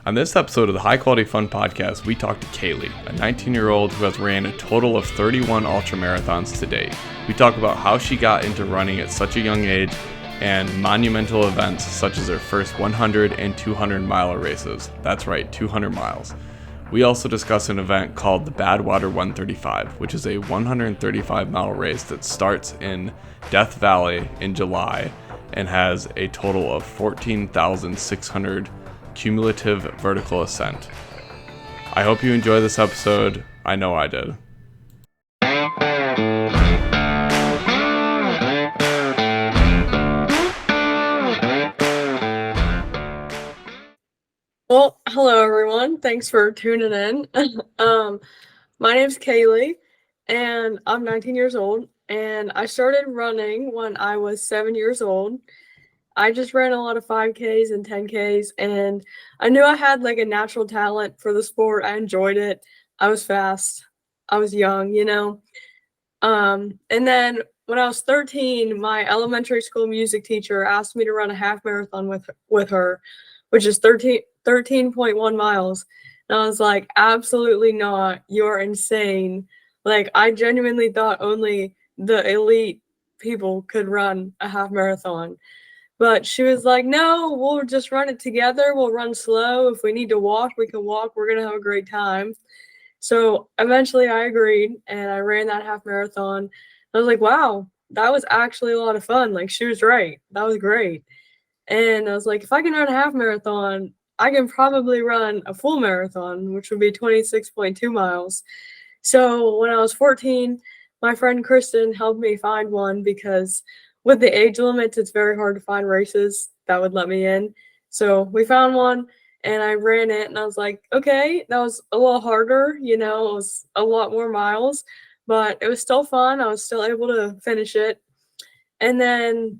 On this episode of the High Quality Fun podcast, we talk to Kaylee, a 19-year-old who has ran a total of 31 ultramarathons to date. We talk about how she got into running at such a young age and monumental events such as her first 100 and 200 mile races. That's right, 200 miles. We also discuss an event called the Badwater 135, which is a 135 mile race that starts in Death Valley in July and has a total of 14,600 cumulative vertical ascent. I hope you enjoy this episode. I know I did. Well, hello everyone. Thanks for tuning in. My name's Kaylee, and I'm 19 years old, and I started running when I was 7 years old. I just ran a lot of 5Ks and 10Ks, and I knew I had like a natural talent for the sport. I enjoyed it. I was fast. I was young, And then when I was 13, my elementary school music teacher asked me to run a half marathon with her, which is 13.1 miles. And I was like, absolutely not. You're insane. Like, I genuinely thought only the elite people could run a half marathon. But she was like, no, we'll just run it together. We'll run slow. If we need to walk, we can walk. We're going to have a great time. So eventually I agreed, and I ran that half marathon. I was like, wow, that was actually a lot of fun. Like, she was right. That was great. And I was like, if I can run a half marathon, I can probably run a full marathon, which would be 26.2 miles. So when I was 14, my friend Kristen helped me find one because with the age limits, it's very hard to find races that would let me in. So we found one and I ran it, and I was like, okay, that was a little harder, it was a lot more miles, but it was still fun. I was still able to finish it. And then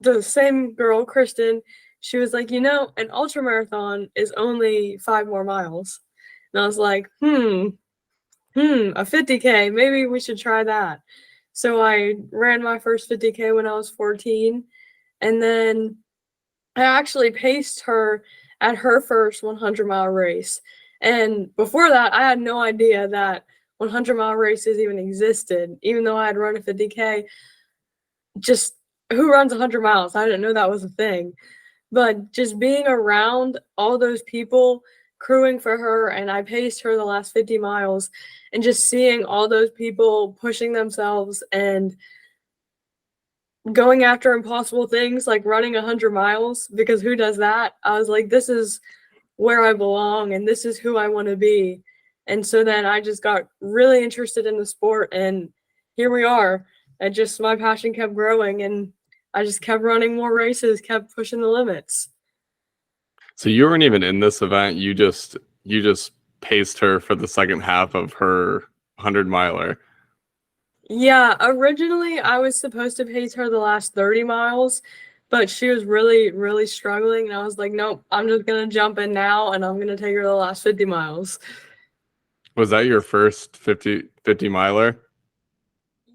the same girl, Kristen, she was like, an ultramarathon is only 5 more miles. And I was like, a 50K, maybe we should try that. So I ran my first 50K when I was 14, and then I actually paced her at her first 100-mile race. And before that, I had no idea that 100-mile races even existed, even though I had run a 50K. Just who runs 100 miles? I didn't know that was a thing. But just being around all those people crewing for her, and I paced her the last 50 miles, and just seeing all those people pushing themselves and going after impossible things like running 100 miles, because who does that? I was like, this is where I belong, and this is who I want to be. And so then I just got really interested in the sport, and here we are. And just my passion kept growing, and I just kept running more races, kept pushing the limits. So you weren't even in this event. You just paced her for the second half of her 100-miler. Yeah, originally I was supposed to pace her the last 30 miles, but she was really, really struggling. And I was like, nope, I'm just going to jump in now, and I'm going to take her the last 50 miles. Was that your first 50 miler?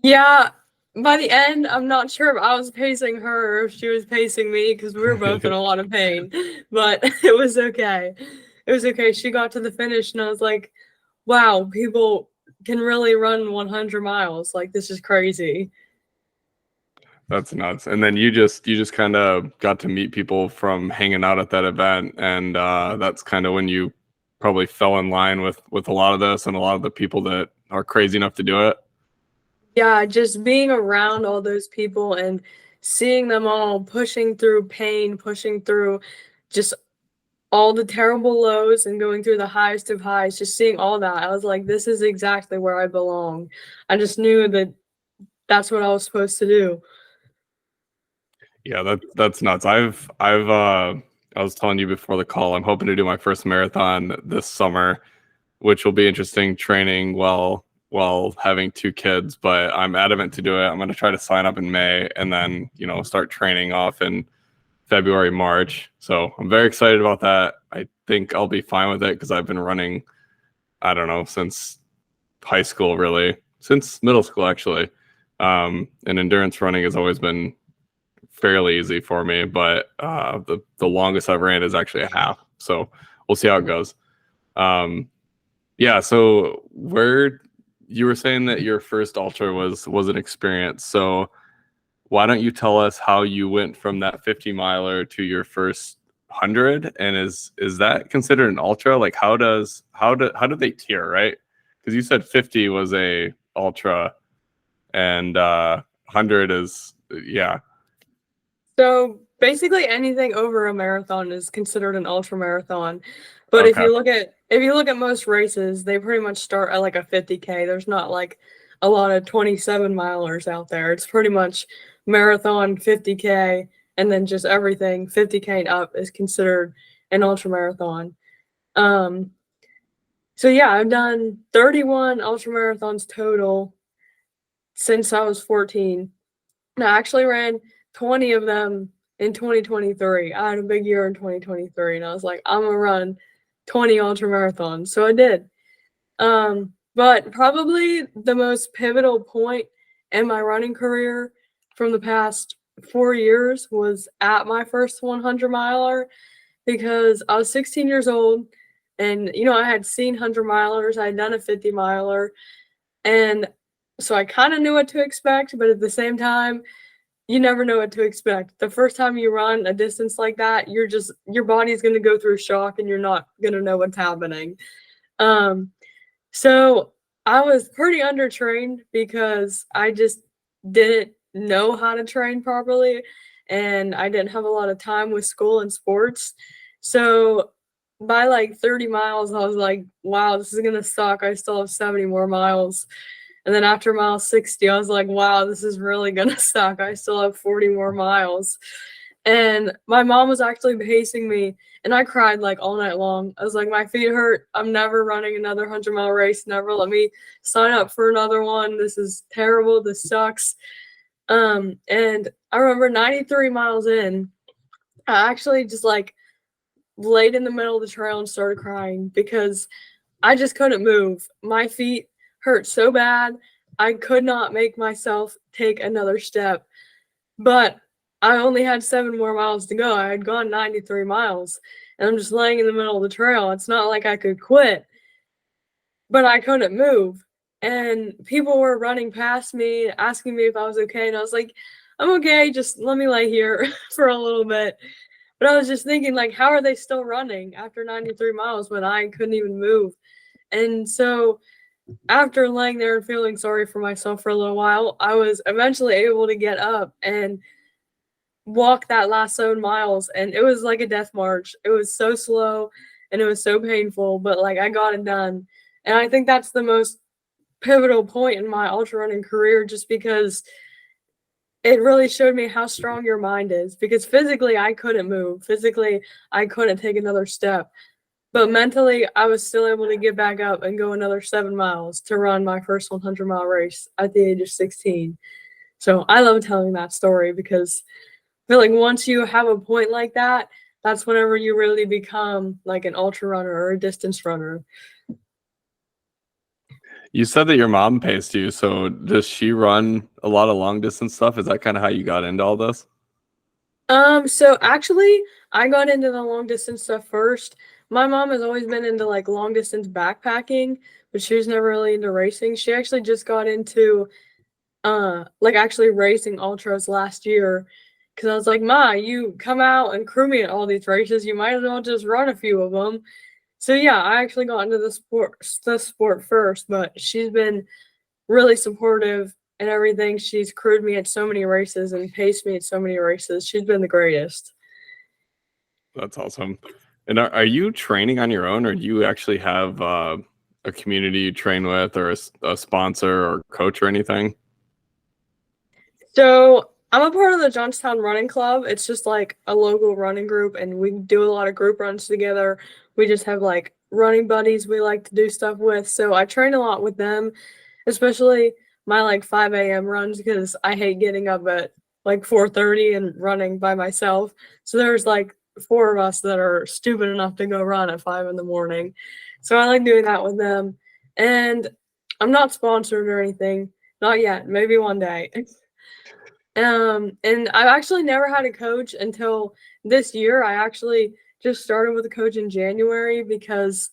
Yeah, by the end, I'm not sure if I was pacing her or if she was pacing me, because we were both in a lot of pain, but it was okay. It was okay. She got to the finish, and I was like, wow, people can really run 100 miles. Like, this is crazy. That's nuts. And then you just kind of got to meet people from hanging out at that event, and that's kind of when you probably fell in line with a lot of this and a lot of the people that are crazy enough to do it. Yeah, just being around all those people and seeing them all pushing through pain, pushing through just all the terrible lows and going through the highest of highs, just seeing all that. I was like, this is exactly where I belong. I just knew that that's what I was supposed to do. Yeah, that's nuts. I was telling you before the call, I'm hoping to do my first marathon this summer, which will be interesting training while having 2 kids, but I'm adamant to do it. I'm going to try to sign up in May and then, start training off in February, March. So I'm very excited about that. I think I'll be fine with it because I've been running, I don't know, since high school, really, since middle school, actually. And endurance running has always been fairly easy for me, but the longest I've ran is actually a half. So we'll see how it goes. Yeah. So where you were saying that your first ultra was an experience. So why don't you tell us how you went from that 50 miler to your first 100? And is that considered an ultra? Like how do they tier, right? Because you said 50 was a ultra and 100 is, yeah. So basically anything over a marathon is considered an ultra marathon. But Okay. if you look at most races, they pretty much start at like a 50K. There's not like a lot of 27 milers out there. It's pretty much marathon 50K, and then just everything 50K and up is considered an ultra marathon. So yeah, I've done 31 ultra marathons total since I was 14. And I actually ran 20 of them in 2023. I had a big year in 2023, and I was like, I'm gonna run 20 ultra marathons. So I did. But probably the most pivotal point in my running career from the past 4 years was at my first 100 miler, because I was 16 years old, and I had seen 100 milers, I had done a 50 miler, and so I kind of knew what to expect, but at the same time, you never know what to expect. The first time you run a distance like that, your body's going to go through shock and you're not going to know what's happening. So I was pretty undertrained because I just didn't know how to train properly, and I didn't have a lot of time with school and sports. So by like 30 miles, I was like, wow, this is going to suck. I still have 70 more miles. And then after mile 60, I was like, wow, this is really going to suck. I still have 40 more miles. And my mom was actually pacing me, and I cried like all night long. I was like, my feet hurt. I'm never running another 100-mile race. Never let me sign up for another one. This is terrible. This sucks. And I remember 93 miles in, I actually just like laid in the middle of the trail and started crying because I just couldn't move. My feet hurt so bad. I could not make myself take another step. But I only had 7 more miles to go. I had gone 93 miles, and I'm just laying in the middle of the trail. It's not like I could quit, but I couldn't move. And people were running past me, asking me if I was okay. And I was like, I'm okay. Just let me lay here for a little bit. But I was just thinking, like, how are they still running after 93 miles when I couldn't even move? And so after laying there and feeling sorry for myself for a little while, I was eventually able to get up and walk that last 7 miles, and it was like a death march. It was so slow and it was so painful, but like I got it done. And I think that's the most pivotal point in my ultra running career, just because it really showed me how strong your mind is, because physically I couldn't move. Physically I couldn't take another step. But mentally, I was still able to get back up and go another 7 miles to run my first 100-mile race at the age of 16. So I love telling that story because I feel like once you have a point like that, that's whenever you really become like an ultra runner or a distance runner. You said that your mom paced you. So does she run a lot of long distance stuff? Is that kind of how you got into all this? So actually, I got into the long distance stuff first. My mom has always been into like long distance backpacking, but she was never really into racing. She actually just got into like actually racing ultras last year, because I was like, Ma, you come out and crew me at all these races, you might as well just run a few of them. So yeah, I actually got into the sport first, but she's been really supportive and everything. She's crewed me at so many races and paced me at so many races. She's been the greatest. That's awesome. And are you training on your own, or do you actually have a community you train with, or a sponsor or coach or anything? So I'm a part of the Johnstown Running Club. It's just like a local running group, and we do a lot of group runs together. We just have like running buddies we like to do stuff with. So I train a lot with them, especially my like 5 a.m. runs, because I hate getting up at like 4:30 and running by myself. So there's like 4 of us that are stupid enough to go run at 5 in the morning. So I like doing that with them. And I'm not sponsored or anything. Not yet. Maybe one day. And I've actually never had a coach until this year. I actually just started with a coach in January because,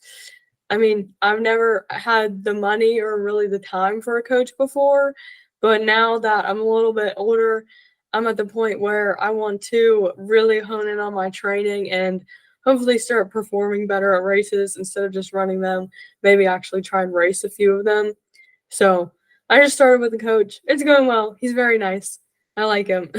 I mean, I've never had the money or really the time for a coach before, but now that I'm a little bit older, I'm at the point where I want to really hone in on my training and hopefully start performing better at races instead of just running them, maybe actually try and race a few of them. So I just started with a coach. It's going well. He's very nice. I like him.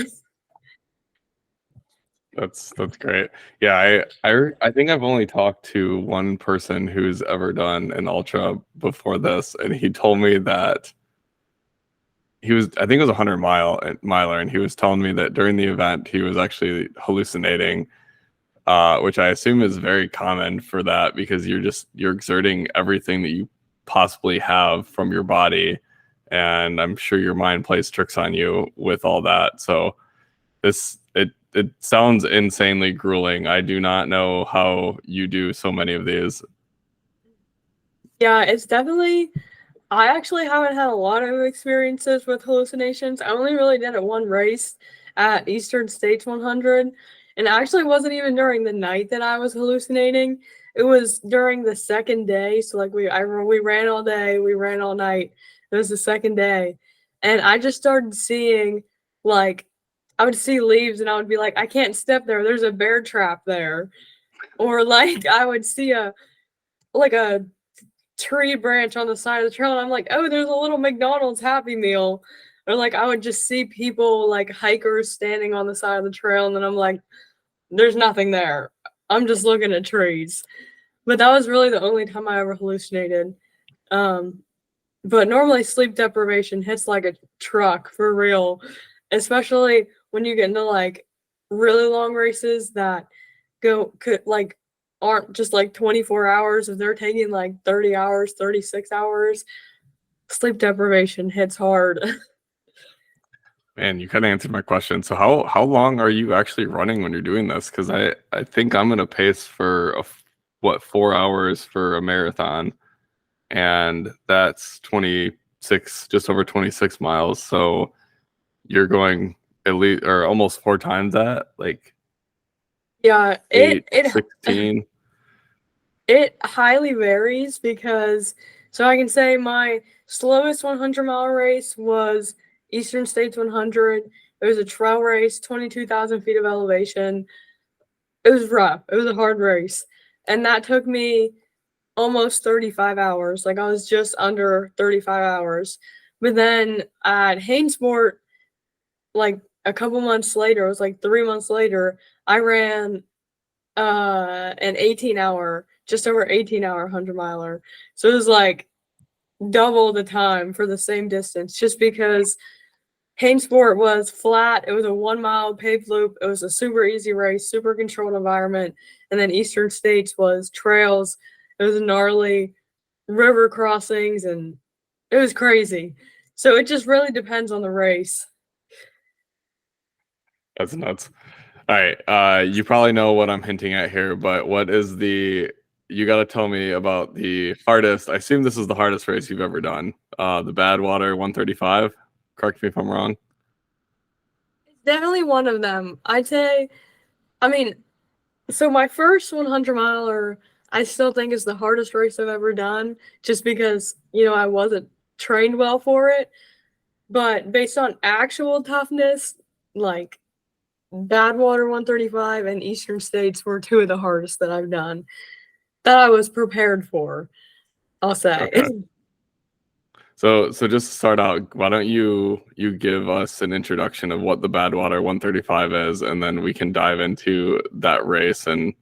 That's great. Yeah, I think I've only talked to one person who's ever done an ultra before this, and he told me that he was, I think it was a 100 miler, and he was telling me that during the event he was actually hallucinating, which I assume is very common for that because you're exerting everything that you possibly have from your body, and I'm sure your mind plays tricks on you with all that. So it sounds insanely grueling. I do not know how you do so many of these. Yeah, it's definitely. I actually haven't had a lot of experiences with hallucinations. I only really did it one race at Eastern States 100, and actually wasn't even during the night that I was hallucinating. It was during the second day. So like we ran all day, we ran all night. It was the second day, and I just started seeing like I would see leaves, and I would be like, I can't step there. There's a bear trap there, or like I would see a tree branch on the side of the trail, and I'm like, oh, there's a little McDonald's Happy Meal. Or like I would just see people like hikers standing on the side of the trail, and then I'm like, there's nothing there. I'm just looking at trees. But that was really the only time I ever hallucinated. Um, but normally sleep deprivation hits like a truck for real, especially when you get into like really long races that could like aren't just like 24 hours. If they're taking like 30 hours, 36 hours, sleep deprivation hits hard. Man, you kind of answered my question. So how long are you actually running when you're doing this? Because I think I'm gonna pace for 4 hours for a marathon, and that's 26, just over 26 miles. So you're going at least or almost 4 times that, like Yeah, 16. it highly varies because so I can say my slowest 100-mile race was Eastern States 100. It was a trail race, 22,000 feet of elevation. It was rough. It was a hard race. And that took me almost 35 hours. Like I was just under 35 hours. But then at Hainsport, like a couple months later, it was like 3 months later, I ran an 18-hour, just over 18-hour 100-miler. So it was like double the time for the same distance just because Hainsport was flat. It was a 1 mile paved loop. It was a super easy race, super controlled environment. And then Eastern States was trails. It was gnarly river crossings, and it was crazy. So it just really depends on the race. That's nuts. All right. You probably know what I'm hinting at here, but you got to tell me about the hardest. I assume this is the hardest race you've ever done. The Badwater 135. Correct me if I'm wrong. It's definitely one of them. I'd say, I mean, so my first 100-miler, I still think is the hardest race I've ever done, just because, I wasn't trained well for it. But based on actual toughness, like Badwater 135 and Eastern States were two of the hardest that I've done that I was prepared for, I'll say. Okay. So just to start out, why don't you give us an introduction of what the Badwater 135 is, and then we can dive into that race and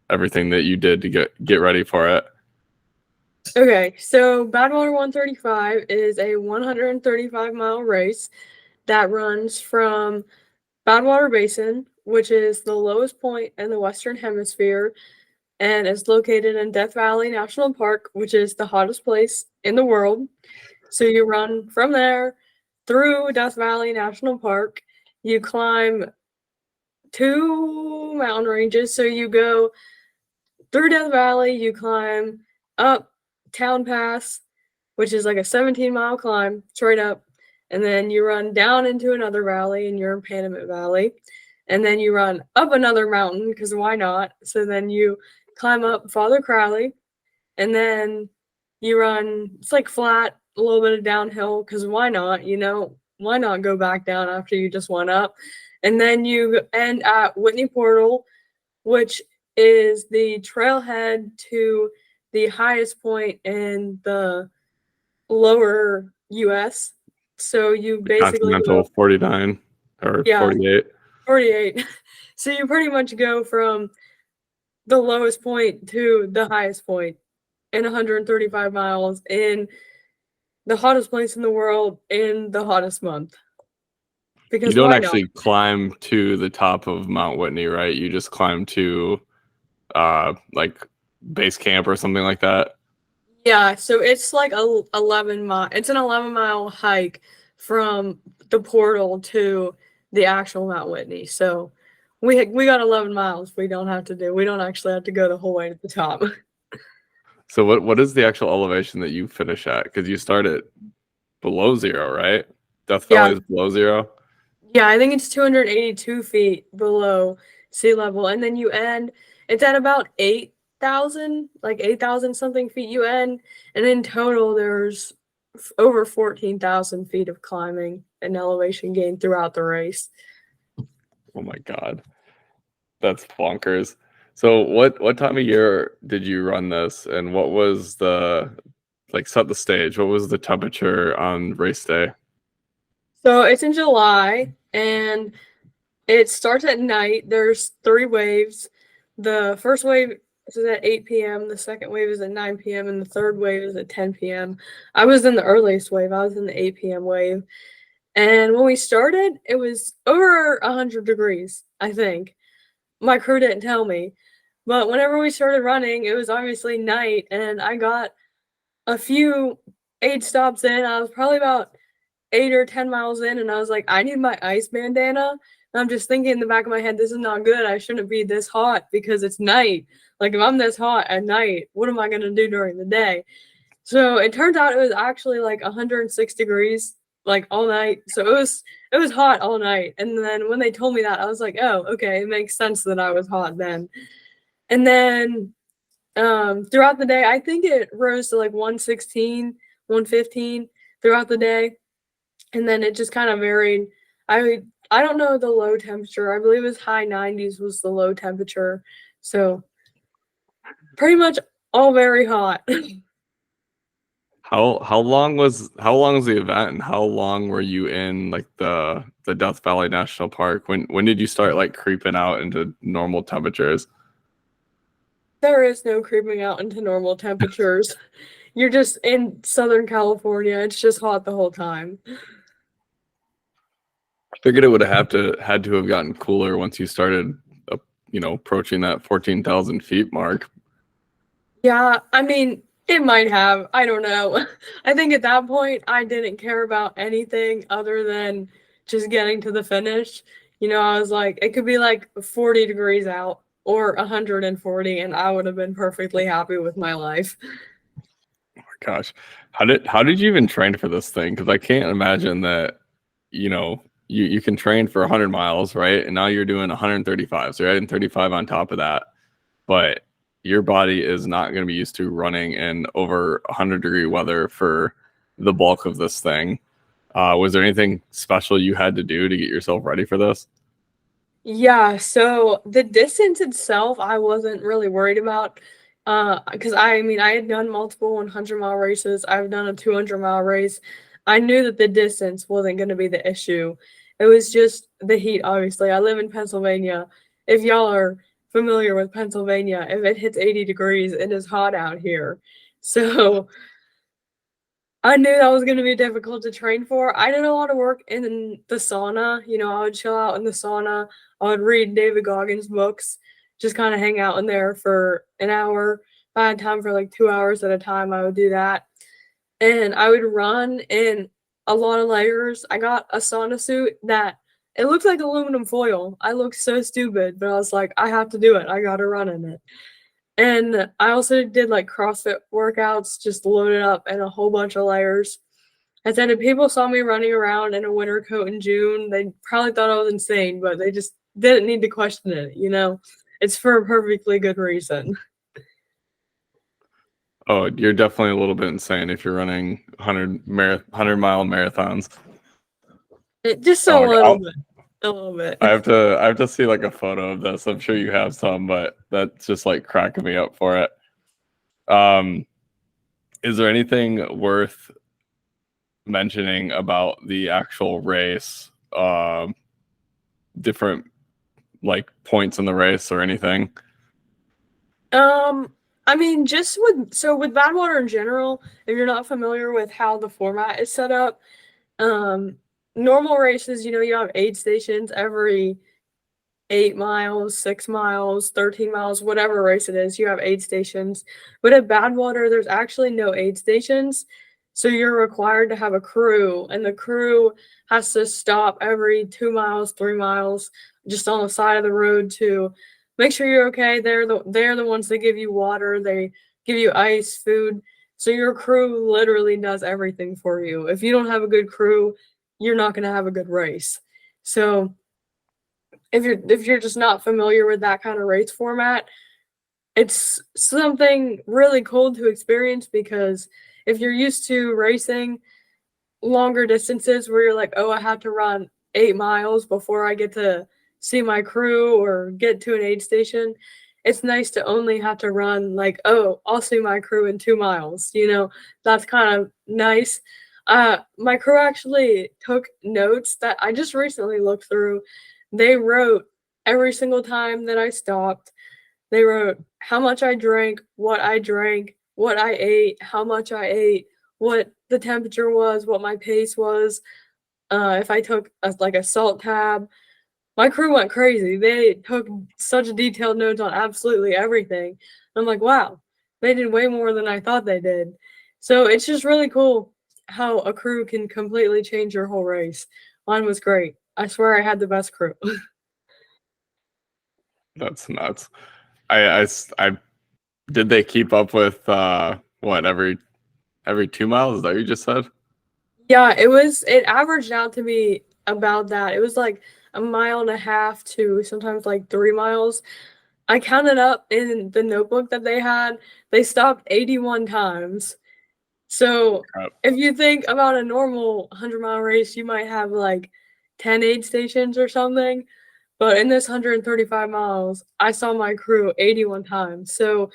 everything that you did to get ready for it. Okay, so Badwater 135 is a 135-mile race that runs from Badwater Basin, which is the lowest point in the Western Hemisphere, and is located in Death Valley National Park, which is the hottest place in the world. So you run from there through Death Valley National Park. You climb 2 mountain ranges. So you go through Death Valley, you climb up Town Pass, which is like a 17-mile climb straight up. And then you run down into another valley, and you're in Panamint Valley. and then you run up another mountain, because why not? So then you climb up Father Crowley, and then you run, it's like flat, a little bit of downhill, because why not? Why not go back down after you just went up? And then you end at Whitney Portal, which is the trailhead to the highest point in the lower US. So you The basically continental go, 49 or yeah, 48. 48. So you pretty much go from the lowest point to the highest point in 135 miles in the hottest place in the world in the hottest month. You Because don't why not? actually climb to the top of Mount Whitney, right? You just climb to like base camp or something like that. Yeah, so it's like a 11 mile. It's an 11-mile hike from the portal to the actual Mount Whitney. So we got 11 miles we don't have to do. We don't actually have to go the whole way to the top. So what is the actual elevation that you finish at? Because you start at below zero, right? Death Valley Yeah. is below zero. Yeah, I think it's 282 feet below sea level, and then you end. It's at about 8,000, like 8,000 something feet you end, and in total there's over 14,000 feet of climbing and elevation gain throughout the race. Oh my God. That's bonkers. So what time of year did you run this, and what was the like set the stage? What was the temperature on race day? So it's in July, and it starts at night. There's 3 waves. The first wave is at 8 p.m., the second wave is at 9 p.m., and the third wave is at 10 p.m. I was in the earliest wave. I was in the 8 p.m. wave. And when we started, it was over 100 degrees, I think. My crew didn't tell me. But whenever we started running, it was obviously night, and I got a few aid stops in. I was probably about 8 or 10 miles in, and I was like, I need my ice bandana. And I'm just thinking in the back of my head, this is not good. I shouldn't be this hot because it's night. Like, if I'm this hot at night, what am I going to do during the day? So it turns out it was actually like 106 degrees like all night. So it was hot all night. And then when they told me that, I was like, oh, okay, it makes sense that I was hot then. And then throughout the day, I think it rose to like 116, 115 throughout the day. And then it just kind of varied. I don't know the low temperature. I believe it was high 90s was the low temperature. So pretty much all very hot. How long was the event, and how long were you in like the Death Valley National Park? When did you start like creeping out into normal temperatures? There is no creeping out into normal temperatures. You're just in Southern California. It's just hot the whole time. I figured it would had to have gotten cooler once you started, approaching that 14,000 feet mark. Yeah, I mean, it might have. I don't know. I think at that point, I didn't care about anything other than just getting to the finish. I was like, it could be like 40 degrees out or 140, and I would have been perfectly happy with my life. Oh my gosh, how did you even train for this thing? Because I can't imagine that. You can train for 100 miles, right? And now you're doing 135, so you're adding 35 on top of that. But your body is not going to be used to running in over 100-degree weather for the bulk of this thing. Was there anything special you had to do to get yourself ready for this? Yeah, so the distance itself, I wasn't really worried about. Because I mean, I had done multiple 100-mile races. I've done a 200-mile race. I knew that the distance wasn't going to be the issue. It was just the heat, obviously. I live in Pennsylvania. If y'all are familiar with Pennsylvania, if it hits 80 degrees, it is hot out here. So I knew that was going to be difficult to train for. I did a lot of work in the sauna. I would chill out in the sauna. I would read David Goggins books, just kind of hang out in there for an hour. If I had time for like 2 hours at a time, I would do that. And I would run in a lot of layers. I got a sauna suit that it looked like aluminum foil. I looked so stupid, but I was like, I have to do it. I got to run in it. And I also did like CrossFit workouts, just loaded up in a whole bunch of layers. I said if people saw me running around in a winter coat in June, they probably thought I was insane, but they just didn't need to question it, you know? It's for a perfectly good reason. Oh, you're definitely a little bit insane if you're running 100-mile marathons. Just Oh a my little God. bit. A little bit. I have to see like a photo of this. I'm sure you have some, but that's just like cracking me up for it. Is there anything worth mentioning about the actual race? Different like points in the race or anything? I mean, with Badwater in general, if you're not familiar with how the format is set up, um, normal races, you know, you have aid stations every 8 miles, 6 miles, 13 miles, whatever race it is, you have aid stations. But at Badwater, there's actually no aid stations. So you're required to have a crew, and the crew has to stop every 2 miles, 3 miles, just on the side of the road to make sure you're okay. They're the ones that give you water, they give you ice, food. So your crew literally does everything for you. If you don't have a good crew, you're not gonna have a good race. So if you're just not familiar with that kind of race format, it's something really cool to experience because if you're used to racing longer distances where you're like, oh, I have to run 8 miles before I get to see my crew or get to an aid station, it's nice to only have to run like, oh, I'll see my crew in 2 miles. You know, that's kind of nice. My crew actually took notes that I just recently looked through. They wrote every single time that I stopped. They wrote how much I drank, what I ate, how much I ate, what the temperature was, what my pace was, if I took a salt tab. My crew went crazy. They took such detailed notes on absolutely everything. I'm like, wow, they did way more than I thought they did. So it's just really cool how a crew can completely change your whole race. Mine was great. I swear I had the best crew. That's nuts. I did they keep up with what every 2 miles? Is that what you just said? Yeah, it averaged out to be about that. It was like a mile and a half to sometimes like 3 miles. I counted up in the notebook that they had. They stopped 81 times. So if you think about a normal 100-mile race, you might have like 10 aid stations or something. But in this 135 miles, I saw my crew 81 times. So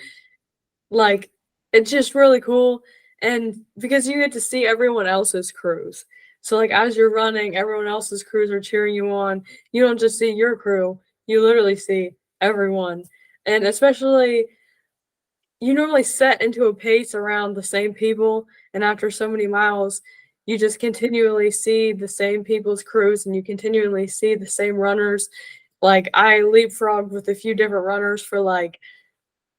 like, it's just really cool, and because you get to see everyone else's crews. So, like, as you're running, everyone else's crews are cheering you on. You don't just see your crew, you literally see everyone. And especially, you normally set into a pace around the same people, and after so many miles, you just continually see the same people's crews, and you continually see the same runners. Like, I leapfrogged with a few different runners for, like,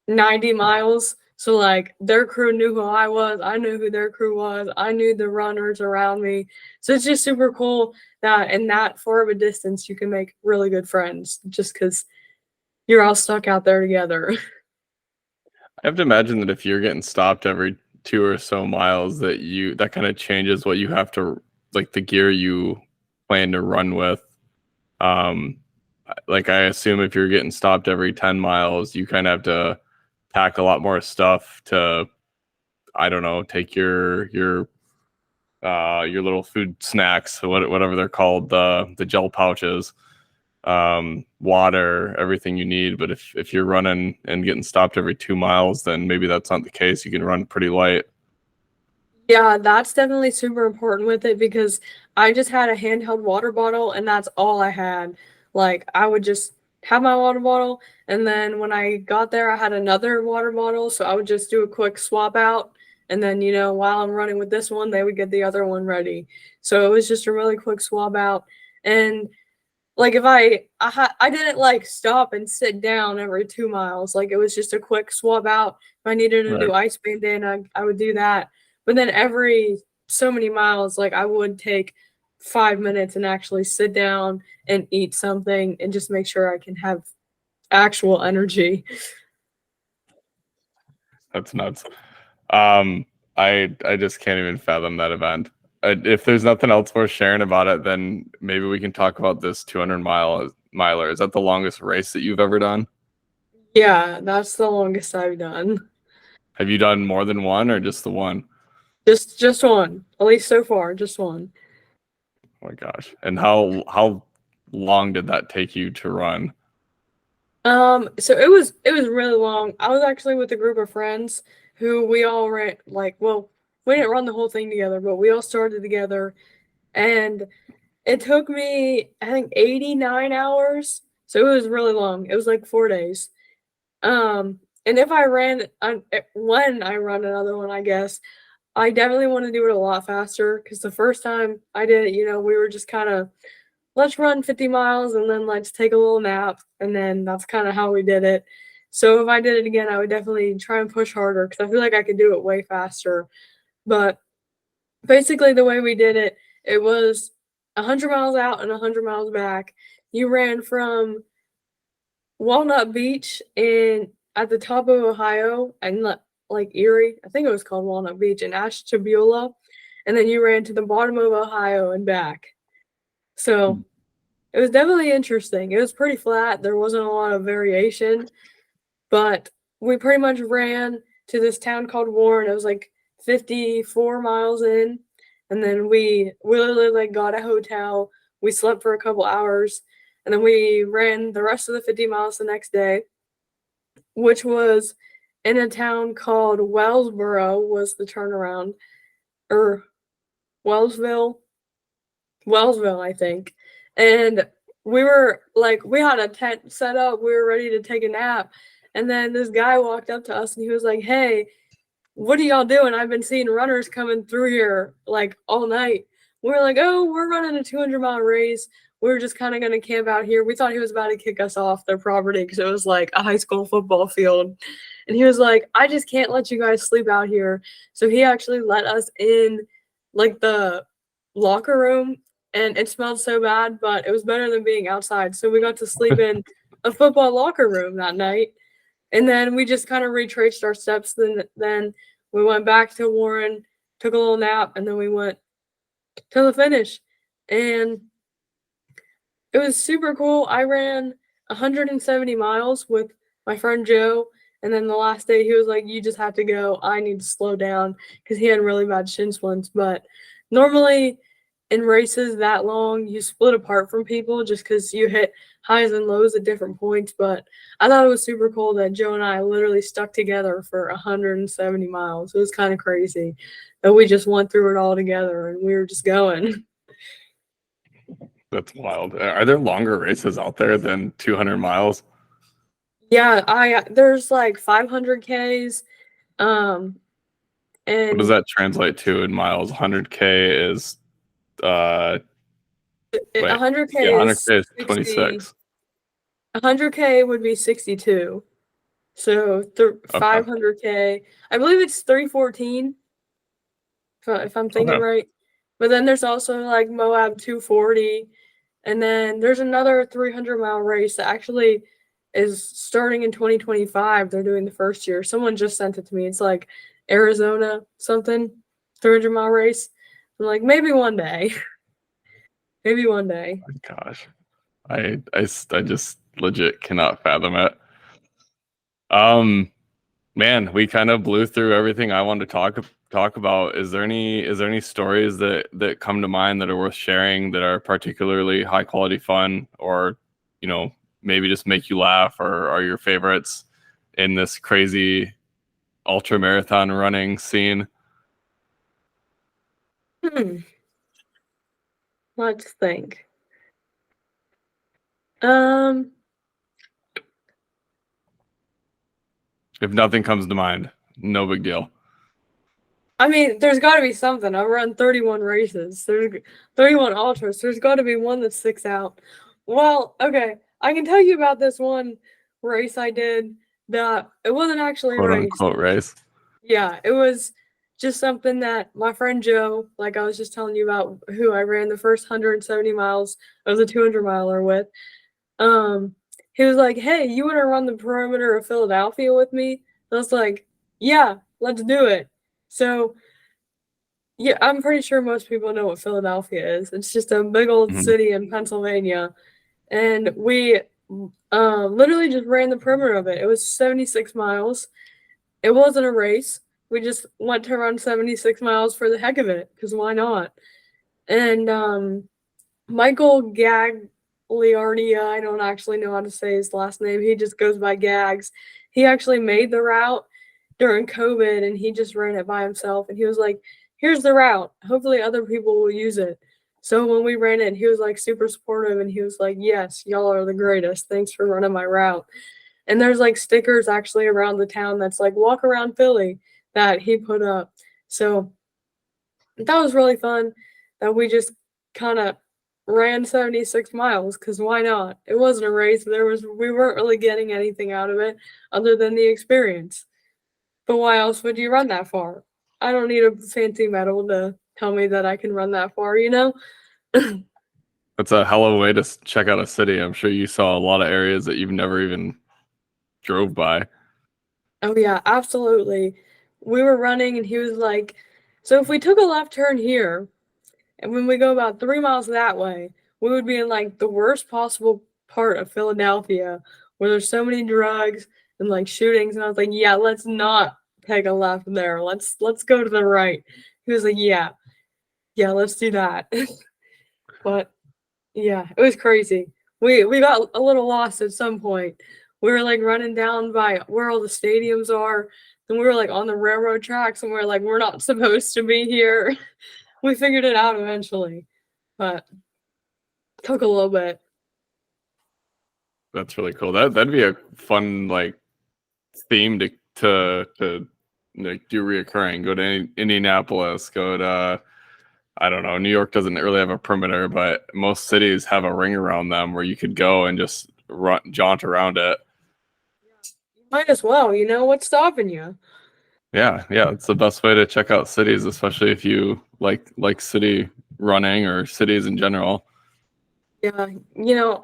90 miles. So like their crew knew who I was, I knew who their crew was, I knew the runners around me. So it's just super cool that in that far of a distance you can make really good friends just because you're all stuck out there together. I have to imagine that if you're getting stopped every 2 or so miles, that kind of changes what you have to like the gear you plan to run with. Um, like I assume if you're getting stopped every 10 miles, you kind of have to pack a lot more stuff to, I don't know, take your little food snacks, whatever they're called, the gel pouches, water, everything you need. But if you're running and getting stopped every 2 miles, then maybe that's not the case. You can run pretty light. Yeah, that's definitely super important with it because I just had a handheld water bottle and that's all I had. Like, I would just have my water bottle, and then when I got there, I had another water bottle, so I would just do a quick swap out. And then, you know, while I'm running with this one, they would get the other one ready. So it was just a really quick swap out. And like if I didn't like stop and sit down every 2 miles. Like it was just a quick swap out. If I needed a Right. new ice bandana, I would do that. But then every so many miles, like I would take 5 minutes and actually sit down and eat something and just make sure I can have actual energy. That's nuts. Um, I just can't even fathom that event. If there's nothing else worth sharing about it, then maybe we can talk about this 200 mile miler. Is that the longest race that you've ever done? Yeah, that's the longest I've done. Have you done more than one or just the one? Just one. At least so far, just one. Oh my gosh. And how long did that take you to run? So it was really long. I was actually with a group of friends who we all ran well, we didn't run the whole thing together, but we all started together, and it took me I think 89 hours. So it was really long. It was like 4 days. And if I ran when I run another one, I guess I definitely want to do it a lot faster because the first time I did it, we were just kind of let's run 50 miles and then let's take a little nap. And then that's kind of how we did it. So if I did it again, I would definitely try and push harder because I feel like I could do it way faster. But basically, the way we did it, it was 100 miles out and 100 miles back. You ran from Walnut Beach in at the top of Ohio and like Erie. I think it was called Walnut Beach in Ashtabula. And then you ran to the bottom of Ohio and back. So it was definitely interesting. It was pretty flat. There wasn't a lot of variation, but we pretty much ran to this town called Warren. It was like 54 miles in, and then we literally like got a hotel. We slept for a couple hours, and then we ran the rest of the 50 miles the next day, which was in a town called Wellsboro was the turnaround, or Wellsville, Wellsville, I think. And we were like, we had a tent set up. We were ready to take a nap. And then this guy walked up to us and he was like, "Hey, what are y'all doing? I've been seeing runners coming through here like all night." We were like, "Oh, we're running a 200-mile race. We were just kind of going to camp out here." We thought he was about to kick us off their property because it was like a high school football field. And he was like, "I just can't let you guys sleep out here." So he actually let us in like the locker room, and it smelled so bad, but it was better than being outside. So we got to sleep in a football locker room that night. And then we just kind of retraced our steps. Then we went back to Warren, took a little nap, and then we went to the finish. And it was super cool. I ran 170 miles with my friend Joe. And then the last day, he was like, "You just have to go. I need to slow down," because he had really bad shin splints. But normally, in races that long, you split apart from people just because you hit highs and lows at different points. But I thought it was super cool that Joe and I literally stuck together for 170 miles. It was kind of crazy that we just went through it all together and we were just going. That's wild. Are there longer races out there than 200 miles? Yeah, there's like 500 Ks, What does and that translate to in miles? 100K is uh wait. 100K Yeah, is 100K is 60. 26. 100K would be 62. So Okay. 500K, I believe it's 314 if I'm thinking Okay. right. But then there's also like Moab 240, and then there's another 300-mile race that actually is starting in 2025. They're doing the first year. Someone just sent it to me. It's like Arizona something 300-mile race. I'm like, maybe one day. Maybe one day. Gosh. I just legit cannot fathom it. Um Man, we kind of blew through everything I wanted to talk about. Is there any stories that come to mind that are worth sharing that are particularly high quality fun, or maybe just make you laugh, or are your favorites in this crazy ultra marathon running scene? Hmm. Let's think. Um, If nothing comes to mind, no big deal. I mean, there's got to be something. I've run 31 races. There's 31 ultras. There's got to be one that sticks out. Well, okay, I can tell you about this one race I did that it wasn't actually a Quote race. unquote race. Yeah, it was just something that my friend Joe, like I was just telling you about, who I ran the first 170 miles of the 200 miler with. Um, he was like, "Hey, you want to run the perimeter of Philadelphia with me?" And I was like, "Yeah, let's do it." So, yeah, I'm pretty sure most people know what Philadelphia is. It's just a big old Mhm. city in Pennsylvania. and we literally just ran the perimeter of it. It was 76 miles. It wasn't a race. We just went to run 76 miles for the heck of it, because why not? And Michael Gagliardia, I don't actually know how to say his last name. He just goes by Gags. He actually made the route during COVID, and he just ran it by himself. And he was like, "Here's the route. Hopefully, other people will use it." So when we ran it, he was like super supportive, and he was like, "Yes, y'all are the greatest. Thanks for running my route." And there's like stickers actually around the town that's like "Walk around Philly" that he put up. So that was really fun that we just kind of ran 76 miles, because why not? It wasn't a race. We weren't really getting anything out of it other than the experience. But why else would you run that far? I don't need a fancy medal to tell me that I can run that far, you know? That's a hell of a way to check out a city. I'm sure you saw a lot of areas that you've never even drove by. Oh yeah, absolutely. We were running and he was like, "So if we took a left turn here, and when we go about 3 miles that way, we would be in like the worst possible part of Philadelphia where there's so many drugs and like shootings." And I was like, "Yeah, let's not take a left there. Let's go to the right." He was like, "Yeah, yeah, let's do that." But yeah, it was crazy. We got a little lost at some point. We were like running down by where all the stadiums are, and we were like on the railroad tracks, and we are like, "We're not supposed to be here." We figured it out eventually, but took a little bit. That's really cool. That'd be a fun like theme to like do reoccurring. Go to Indianapolis. Go to I don't know. New York doesn't really have a perimeter, but most cities have a ring around them where you could go and just jaunt around it. Might as well, what's stopping you? Yeah, yeah, it's the best way to check out cities, especially if you like city running or cities in general. Yeah,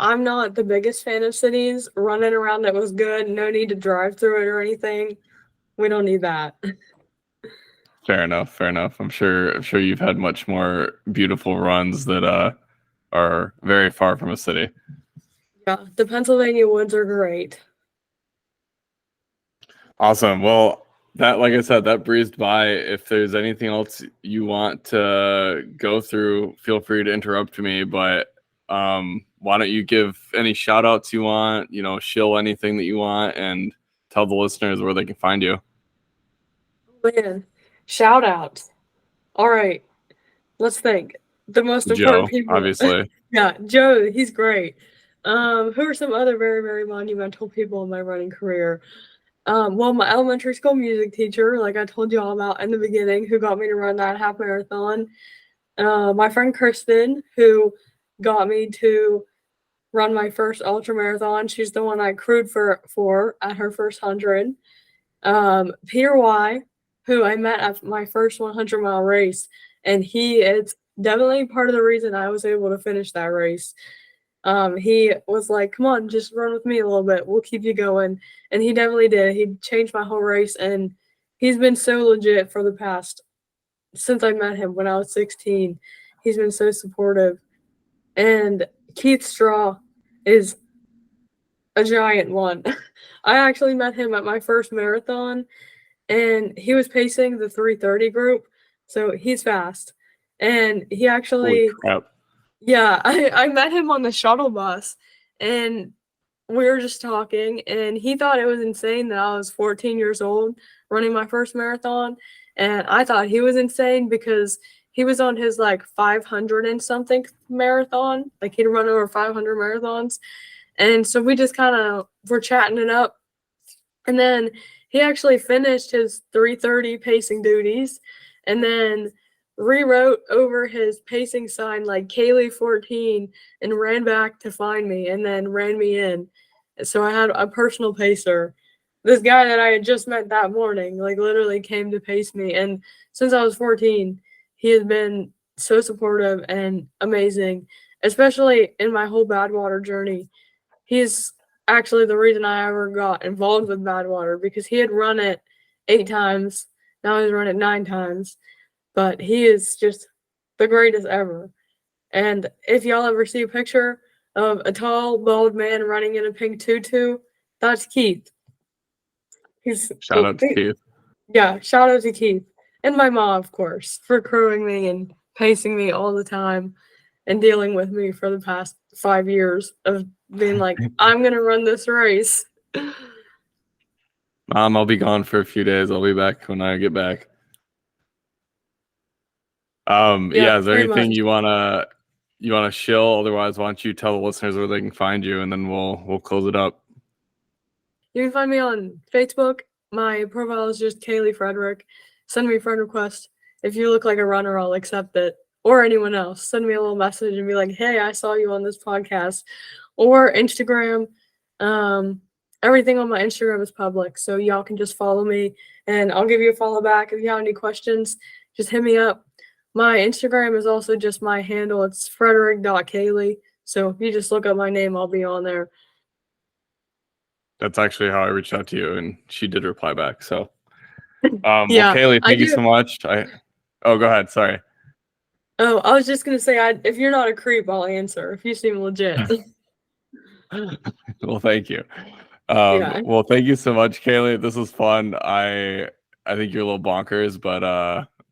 I'm not the biggest fan of cities. Running around it was good. No need to drive through it or anything. We don't need that. Fair enough, fair enough. I'm sure you've had much more beautiful runs that are very far from a city. Yeah, the Pennsylvania woods are great. Awesome. Well, that like I said, that breezed by. If there's anything else you want to go through, feel free to interrupt me. But why don't you give any shout outs you want, shill anything that you want and tell the listeners where they can find you. Man, shout out. All right, let's think. The most important Joe, people. obviously. Yeah, Joe, he's great. Who are some other very, very monumental people in my running career? Well, my elementary school music teacher, like I told you all about in the beginning, who got me to run that half marathon. My friend Kristen, who got me to run my first ultra marathon. She's the one I crewed for at her first 100. Peter Y, who I met at my first 100-mile race, and he is definitely part of the reason I was able to finish that race. He was like, "Come on, just run with me a little bit. We'll keep you going." And he definitely did. He changed my whole race, and he's been so legit for the past since I met him when I was 16. He's been so supportive. And Keith Straw is a giant one. I actually met him at my first marathon, and he was pacing the 3:30 group, so he's fast. And he Holy actually, crap. yeah, I met him on the shuttle bus, and we were just talking, and he thought it was insane that I was 14 years old running my first marathon, and I thought he was insane because he was on his like 500 and something marathon, like he'd run over 500 marathons, and so we just kind of were chatting it up, and then he actually finished his 3:30 pacing duties, and then rewrote over his pacing sign like Kaylee 14 and ran back to find me and then ran me in. So I had a personal pacer. This guy that I had just met that morning, like literally came to pace me. And since I was 14, he has been so supportive and amazing, especially in my whole Badwater journey. He's actually the reason I ever got involved with Badwater, because he had run it 8 times. Now he's run it 9 times. But he is just the greatest ever. And if y'all ever see a picture of a tall, bald man running in a pink tutu. That's Keith. He's Shout out to Keith. yeah, shout out to Keith. And my mom, of course, for crewing me and pacing me all the time and dealing with me for the past 5 years of being like, I'm gonna run this race. Mom, I'll be gone for a few days. I'll be back when I get back. Yeah, Is there pretty anything much. you wanna shill? Otherwise, why don't you tell the listeners where they can find you, and then we'll close it up. You can find me on Facebook. My profile is just Kaylee Frederick. Send me a friend request. If you look like a runner, I'll accept it. Or anyone else. Send me a little message and be like, hey, I saw you on this podcast. Or Instagram. Everything on my Instagram is public. So y'all can just follow me and I'll give you a follow back. If you have any questions, just hit me up. My Instagram is also just my handle. It's frederick.kaylee. So if you just look up my name, I'll be on there. That's actually how I reached out to you, and she did reply back. So, Yeah, well, Kaylee, I thank you do. so much. Oh, go ahead. Sorry. Oh, I was just gonna say, if you're not a creep, I'll answer. If you seem legit. Well, thank you. Yeah. Well, thank you so much, Kaylee. This was fun. I think you're a little bonkers, but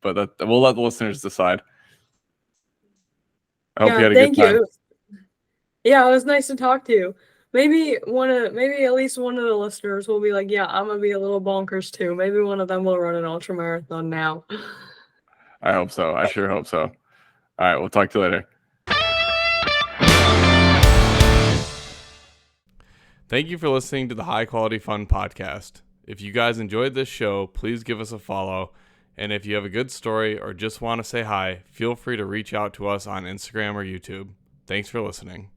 we'll let the listeners decide. I hope you Yeah, had a good thank time. you. Yeah, it was nice to talk to you. Maybe at least one of the listeners will be like, yeah, I'm gonna be a little bonkers too. Maybe one of them will run an ultramarathon now. I hope so. I sure hope so. All right, we'll talk to you later. Thank you for listening to the High Quality Fun podcast. If you guys enjoyed this show, please give us a follow. And if you have a good story or just want to say hi, feel free to reach out to us on Instagram or YouTube. Thanks for listening.